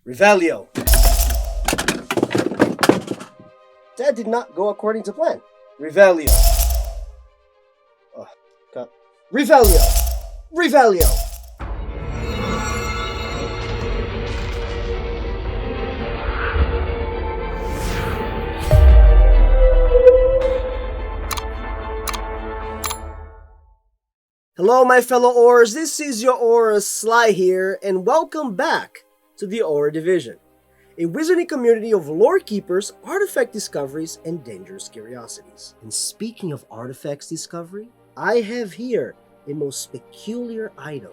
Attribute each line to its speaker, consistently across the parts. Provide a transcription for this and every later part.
Speaker 1: Revelio. That did not go according to plan. Revelio. Cut. Revelio. Revelio. Hello, my fellow Aurors. This is your Aura Sly here, and welcome back to the Aura Division, a wizarding community of lore keepers, artifact discoveries, and dangerous curiosities. And speaking of artifacts discovery, I have here a most peculiar item,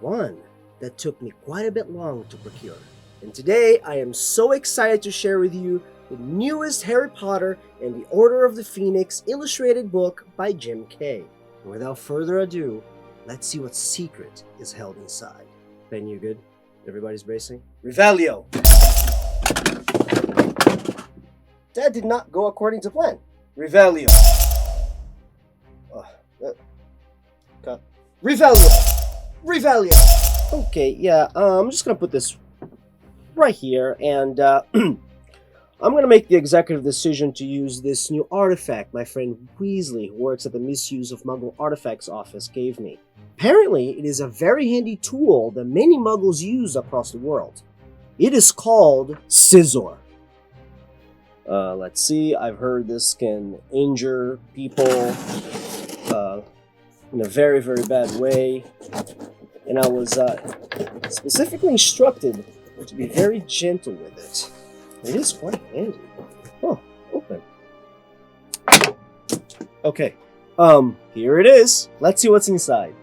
Speaker 1: one that took me quite a bit long to procure. And today I am so excited to share with you the newest Harry Potter and the Order of the Phoenix illustrated book by Jim Kay. And without further ado, let's see what secret is held inside. Ben, you good? Everybody's bracing? Revelio! That did not go according to plan. Revelio! Cut. Revelio! Revelio! Okay, yeah, I'm just gonna put this right here, and I'm going to make the executive decision to use this new artifact my friend Weasley, who works at the Misuse of Muggle Artifacts office, gave me. Apparently, it is a very handy tool that many Muggles use across the world. It is called Scissor. Let's see, I've heard this can injure people in a very, very bad way. And I was specifically instructed to be very gentle with it. It is quite handy. Oh, open. Okay. Here it is. Let's see what's inside.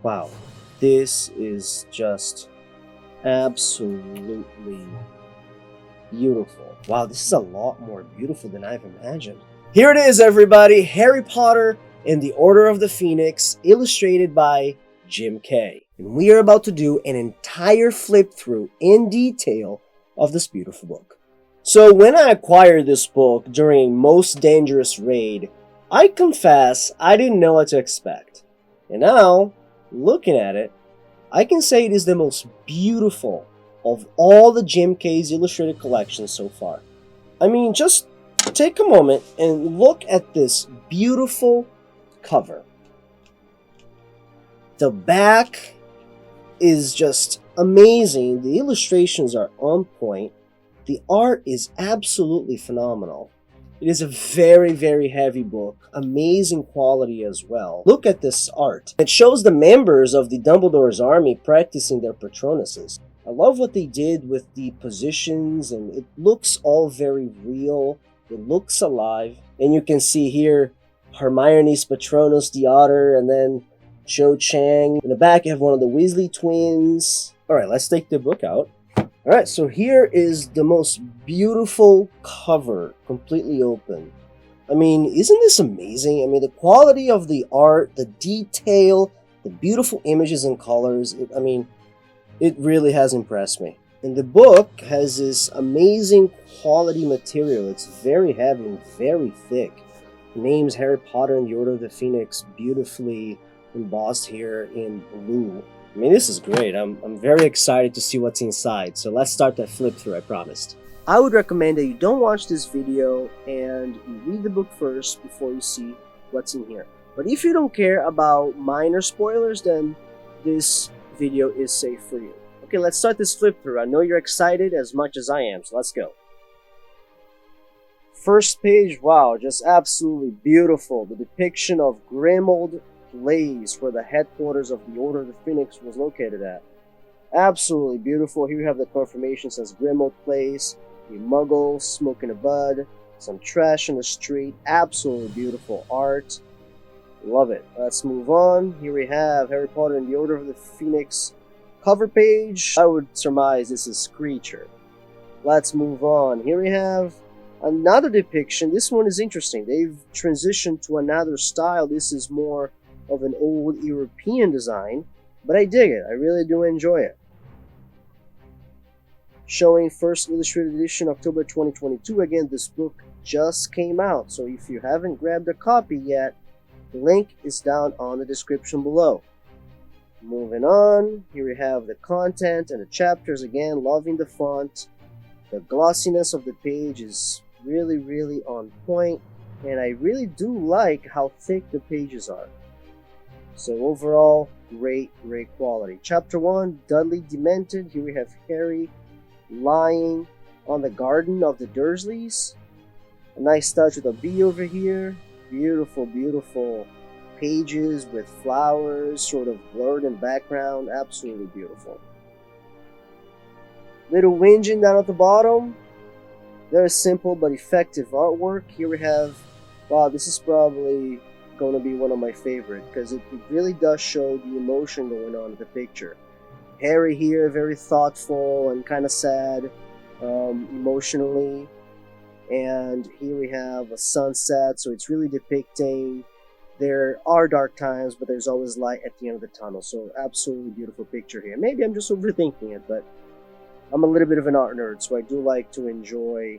Speaker 1: Wow. This is just absolutely beautiful. Wow, this is a lot more beautiful than I've imagined. Here it is, everybody. Harry Potter and the Order of the Phoenix, illustrated by Jim Kay. And we are about to do an entire flip through in detail of this beautiful book. So when I acquired this book during a Most Dangerous raid, I confess I didn't know what to expect. And now, looking at it, I can say it is the most beautiful of all the Jim Kay's illustrated collections so far. I mean, just take a moment and look at this beautiful cover. The back is just amazing. The illustrations are on point. The art is absolutely phenomenal. It is a very, very heavy book. Amazing quality as well. Look at this art. It shows the members of the Dumbledore's army practicing their Patronuses. I love what they did with the positions, and it looks all very real. It looks alive. And you can see here Hermione's Patronus, the otter, and then Cho Chang. In the back, you have one of the Weasley twins. Alright, let's take the book out. Alright, so here is the most beautiful cover, completely open. I mean, isn't this amazing? I mean, the quality of the art, the detail, the beautiful images and colors, it really has impressed me. And the book has this amazing quality material. It's very heavy and very thick. The name's Harry Potter and the Order of the Phoenix, beautifully embossed here in blue. I mean, this is great. I'm very excited to see what's inside. So let's start that flip through, I promised. I would recommend that you don't watch this video and you read the book first before you see what's in here. But if you don't care about minor spoilers, then this video is safe for you. Okay, let's start this flip through. I know you're excited as much as I am, so let's go. First page, wow, just absolutely beautiful. The depiction of Grimmauld Place, where the headquarters of the Order of the Phoenix was located at. Absolutely beautiful. Here you have the confirmation, says Grimmauld Place, a muggle smoking a bud, some trash in the street. Absolutely beautiful art. Love it. Let's move on. Here we have Harry Potter and the Order of the Phoenix cover page. I would surmise this is Screecher. Let's move on. Here we have another depiction. This one is interesting. They've transitioned to another style. This is more of an old European design, but I dig it. I really do enjoy it. Showing first illustrated edition October 2022. Again, this book just came out, so if you haven't grabbed a copy yet, the link is down on the description below. Moving on, here we have the content and the chapters again, loving the font. The glossiness of the page is really, really on point, and I really do like how thick the pages are. So overall, great quality. Chapter 1, Dudley Demented. Here we have Harry lying on the garden of the Dursleys. A nice touch with a bee over here. Beautiful pages with flowers sort of blurred in background. Absolutely beautiful. Little whinging down at the bottom. Very simple but effective artwork. Here we have, wow, this is probably going to be one of my favorite because it really does show the emotion going on in the picture. Harry here, very thoughtful and kind of sad emotionally. And here we have a sunset, so it's really depicting there are dark times, but there's always light at the end of the tunnel. So absolutely beautiful picture here. Maybe I'm just overthinking it, but I'm a little bit of an art nerd, so I do like to enjoy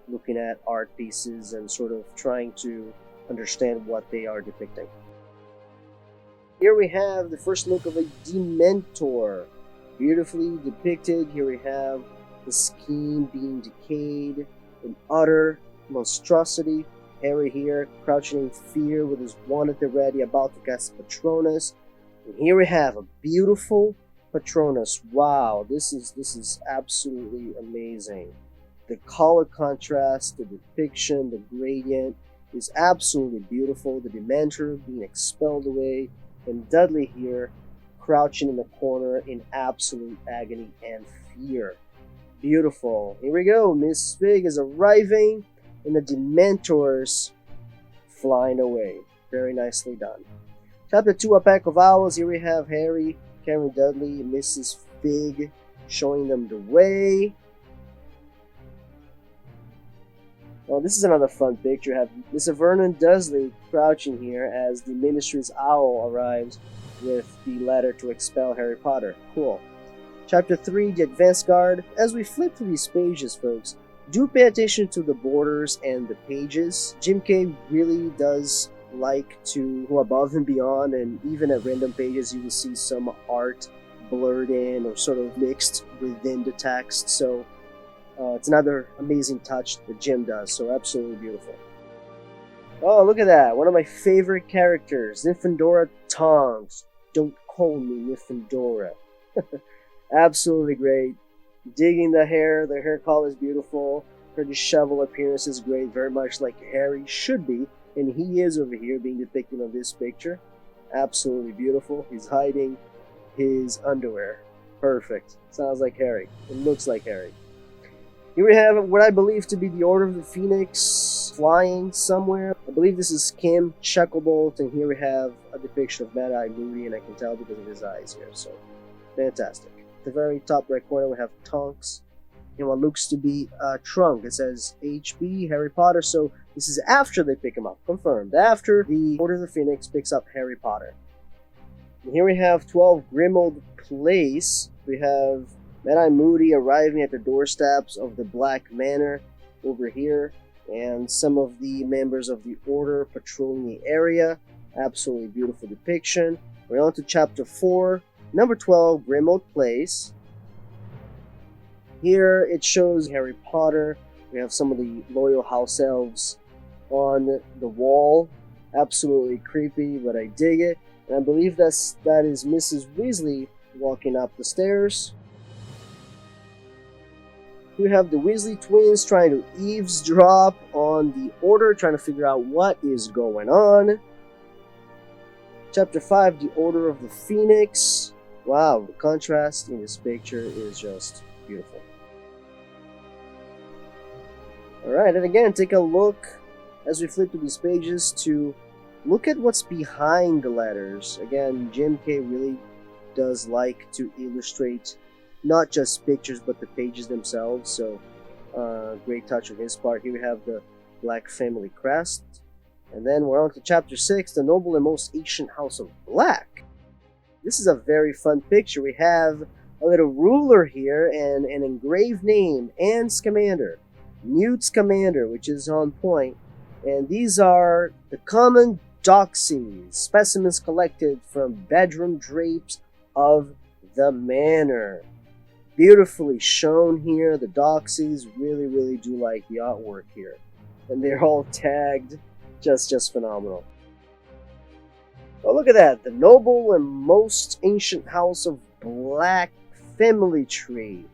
Speaker 1: looking at art pieces and sort of trying to understand what they are depicting. Here we have the first look of a Dementor. Beautifully depicted. Here we have the scheme being decayed in utter monstrosity. Harry here, crouching in fear with his wand at the ready, about to cast Patronus. And here we have a beautiful Patronus. Wow, this is absolutely amazing. The color contrast, the depiction, the gradient is absolutely beautiful. The Dementor being expelled away, and Dudley here crouching in the corner in absolute agony and fear. Beautiful. Here we go. Miss Fig is arriving, and the Dementors flying away. Very nicely done. Chapter 2, A Pack of Owls. Here we have Harry carrying Dudley and Mrs. Fig showing them the way. Oh, this is another fun picture. We have Mr. Vernon Dursley crouching here as the Ministry's owl arrives with the letter to expel Harry Potter. Cool. Chapter 3, The Advance Guard. As we flip through these pages, folks, do pay attention to the borders and the pages. Jim Kay really does like to go above and beyond, and even at random pages you will see some art blurred in or sort of mixed within the text. So it's another amazing touch that Jim does, so absolutely beautiful. Oh, look at that. One of my favorite characters, Nymphadora Tongs. Don't call me Nymphadora. Absolutely great. Digging the hair color is beautiful. Her disheveled appearance is great, very much like Harry should be, and he is over here being depicted on this picture. Absolutely beautiful. He's hiding his underwear. Perfect. Sounds like Harry. It looks like Harry. Here we have what I believe to be the Order of the Phoenix flying somewhere. I believe this is Kim Shacklebolt, and here we have a depiction of Mad-Eye Moody, and I can tell because of his eyes here, so fantastic. At the very top right corner we have Tonks in what looks to be a trunk. It says HB, Harry Potter, so this is after they pick him up, confirmed. After the Order of the Phoenix picks up Harry Potter. And here we have 12 Grimmauld Place. We have Mad-Eye Moody arriving at the doorsteps of the Black Manor over here, and some of the members of the Order patrolling the area. Absolutely beautiful depiction. We're on to chapter 4, number 12, Grimmauld Place. Here it shows Harry Potter. We have some of the loyal house elves on the wall. Absolutely creepy, but I dig it. And I believe that is Mrs. Weasley walking up the stairs. We have the Weasley twins trying to eavesdrop on the Order, trying to figure out what is going on. Chapter 5, The Order of the Phoenix. Wow, the contrast in this picture is just beautiful. Alright, and again, take a look as we flip through these pages to look at what's behind the letters. Again, Jim Kay really does like to illustrate not just pictures but the pages themselves, so great touch on his part. Here we have the Black family crest, and then we're on to chapter 6, The Noble and Most Ancient House of Black. This is a very fun picture. We have a little ruler here and an engraved name, Anne Scamander, Newt Scamander, which is on point, and these are the common doxies, specimens collected from bedroom drapes of the manor. Beautifully shown here. The doxies really do like the artwork here. And they're all tagged. Just phenomenal. Oh, look at that. The noble and most ancient house of Black family tree.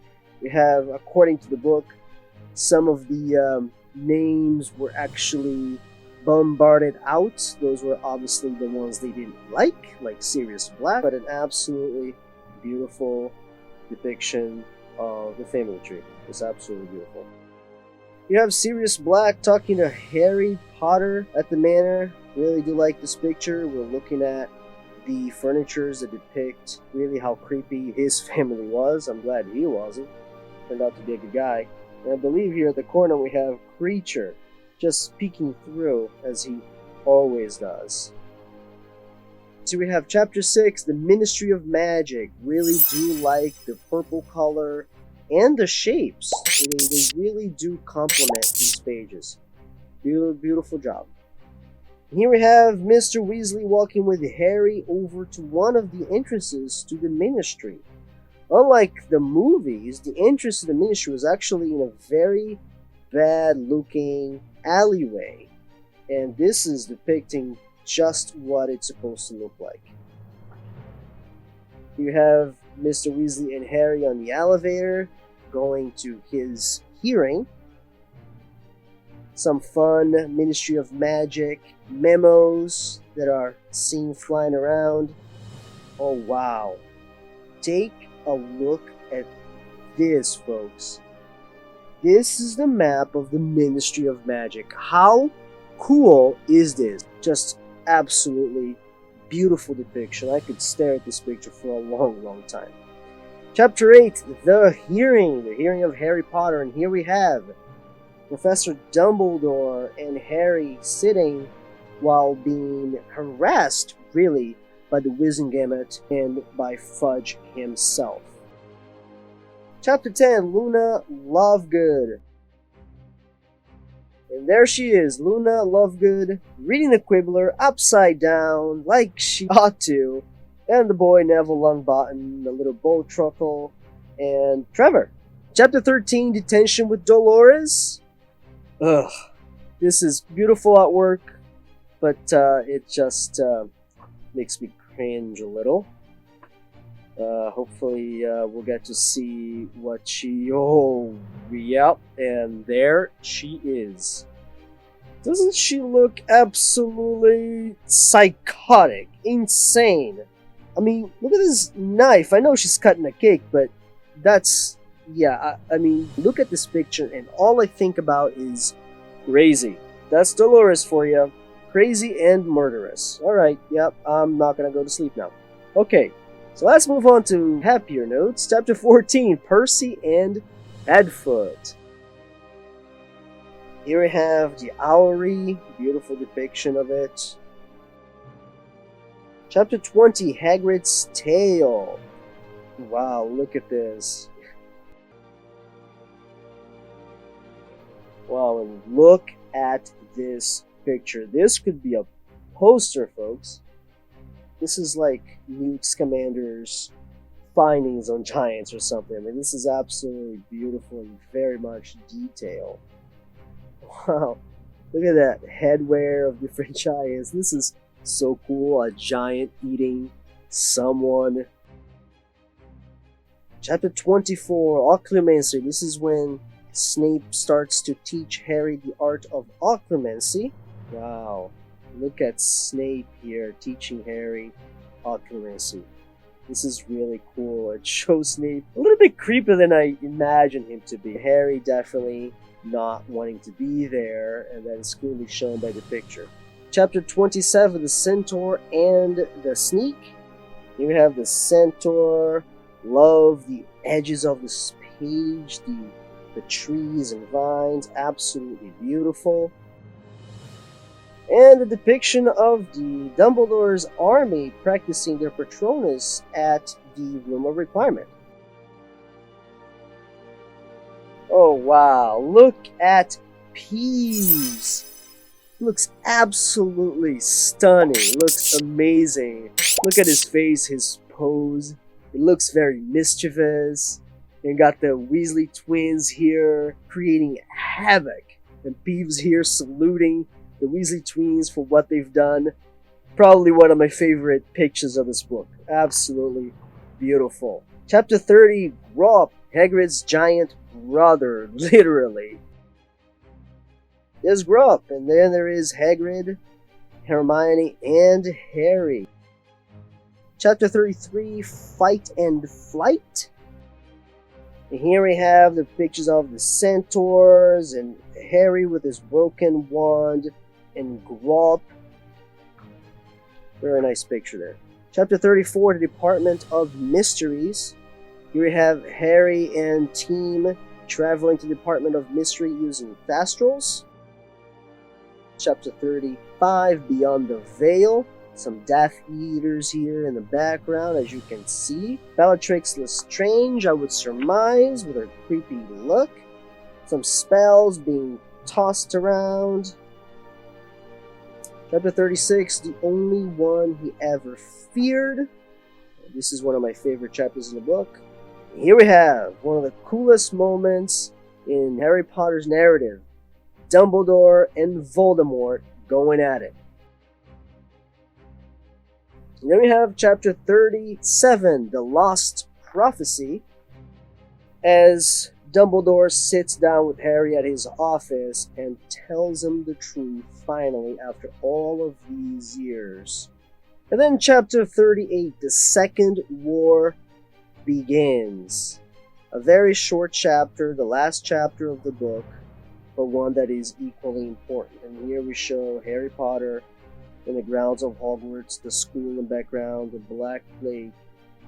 Speaker 1: We have, according to the book, some of the names were actually bombarded out. Those were obviously the ones they didn't like Sirius Black, but an absolutely beautiful depiction of the family tree. It's absolutely beautiful. You have Sirius Black talking to Harry Potter at the manor. Really do like this picture. We're looking at the furnitures that depict really how creepy his family was. I'm glad he wasn't. Turned out to be a good guy. And I believe here at the corner we have Creature just peeking through, as he always does. So we have Chapter 6, the Ministry of Magic. Really do like the purple color and the shapes. They really do complement these pages. Beautiful job. And here we have Mr. Weasley walking with Harry over to one of the entrances to the Ministry. Unlike the movies, the entrance to the Ministry was actually in a very bad-looking alleyway. And this is depicting just what it's supposed to look like. You have Mr. Weasley and Harry on the elevator, going to his hearing. Some fun Ministry of Magic memos that are seen flying around. Oh wow. Take a look at this, folks. This is the map of the Ministry of Magic. How cool is this? Just absolutely beautiful depiction. I could stare at this picture for a long time. Chapter 8, the hearing of Harry Potter. And here we have Professor Dumbledore and Harry sitting while being harassed, really, by the Wizengamot and by Fudge himself. Chapter 10, Luna Lovegood. And there she is, Luna Lovegood, reading the Quibbler upside down, like she ought to, and the boy Neville Longbottom, the little Bowtruckle, and Trevor. Chapter 13, Detention with Dolores. Ugh, this is beautiful artwork, but it just makes me cringe a little. Hopefully we'll get to see what she... Oh, yep, and there she is. Doesn't she look absolutely psychotic, insane? I mean, look at this knife. I know she's cutting a cake, but that's... Yeah, I mean, look at this picture, and all I think about is crazy. That's Dolores for you. Crazy and murderous. Alright, yep, I'm not gonna go to sleep now. Okay, so let's move on to happier notes. Chapter 14, Percy and Padfoot. Here we have the Owlery, beautiful depiction of it. Chapter 20, Hagrid's Tale. Wow, look at this. Wow, and look at this picture. This could be a poster, folks. This is like Newt Scamander's findings on giants or something. I mean, this is absolutely beautiful and very much detail. Wow, look at that headwear of different giants. This is so cool. A giant eating someone. Chapter 24, Occlumency. This is when Snape starts to teach Harry the art of occlumency. Wow, look at Snape here teaching Harry occlumency. This is really cool. It shows Snape a little bit creepier than I imagined him to be. Harry definitely not wanting to be there, and that is clearly shown by the picture. Chapter 27, the Centaur and the Sneak. Here we have the Centaur. Love the edges of this page, the trees and vines, absolutely beautiful. And the depiction of the Dumbledore's army practicing their Patronus at the Room of Requirement. Oh wow, look at Peeves. Looks absolutely stunning, looks amazing. Look at his face, his pose. It looks very mischievous. You got the Weasley twins here creating havoc. And Peeves here saluting the Weasley twins for what they've done. Probably one of my favorite pictures of this book. Absolutely beautiful. Chapter 30, Grop, Hagrid's giant brother, literally. There's Grop, and then there is Hagrid, Hermione, and Harry. Chapter 33, Fight and Flight. And here we have the pictures of the centaurs, and Harry with his broken wand, and Grop. Very nice picture there. Chapter 34, the Department of Mysteries. Here we have Harry and team traveling to the Department of Mystery using Fastrals. Chapter 35, Beyond the Veil. Some Death Eaters here in the background, as you can see. Bellatrix Lestrange, I would surmise, with her creepy look. Some spells being tossed around. Chapter 36, The Only One He Ever Feared. This is one of my favorite chapters in the book. And here we have one of the coolest moments in Harry Potter's narrative. Dumbledore and Voldemort going at it. And then we have chapter 37, The Lost Prophecy, as Dumbledore sits down with Harry at his office and tells him the truth finally after all of these years. And then chapter 38, The Second War Begins. A very short chapter, the last chapter of the book, but one that is equally important. And here we show Harry Potter in the grounds of Hogwarts, the school in the background, the Black Plague,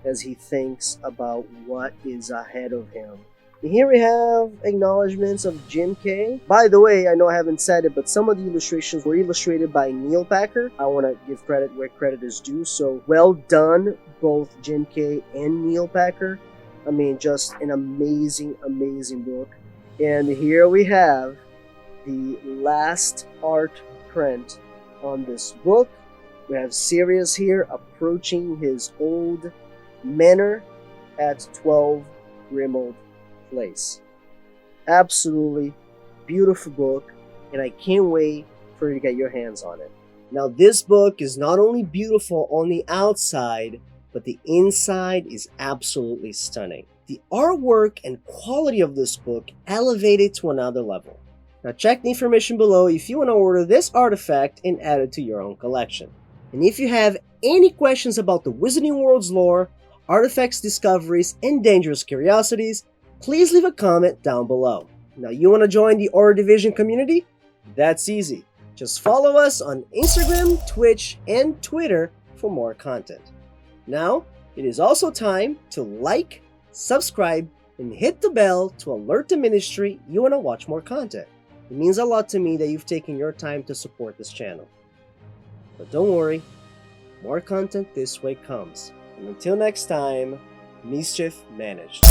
Speaker 1: as he thinks about what is ahead of him. And here we have acknowledgements of Jim Kay. By the way, I know I haven't said it, but some of the illustrations were illustrated by Neil Packer. I want to give credit where credit is due, so well done, both Jim Kay and Neil Packer. I mean, just an amazing, amazing book. And here we have the last art print on this book. We have Sirius here approaching his old manor at 12 Grimmauld Place. Absolutely beautiful book, and I can't wait for you to get your hands on it. Now, this book is not only beautiful on the outside, but the inside is absolutely stunning. The artwork and quality of this book elevated to another level. Now check the information below if you want to order this artifact and add it to your own collection. And if you have any questions about the Wizarding World's lore, artifacts, discoveries, and dangerous curiosities, please leave a comment down below. Now you want to join the Aura Division community? That's easy. Just follow us on Instagram, Twitch, and Twitter for more content. Now, it is also time to like, subscribe, and hit the bell to alert the ministry you want to watch more content. It means a lot to me that you've taken your time to support this channel. But don't worry, more content this way comes. And until next time, mischief managed.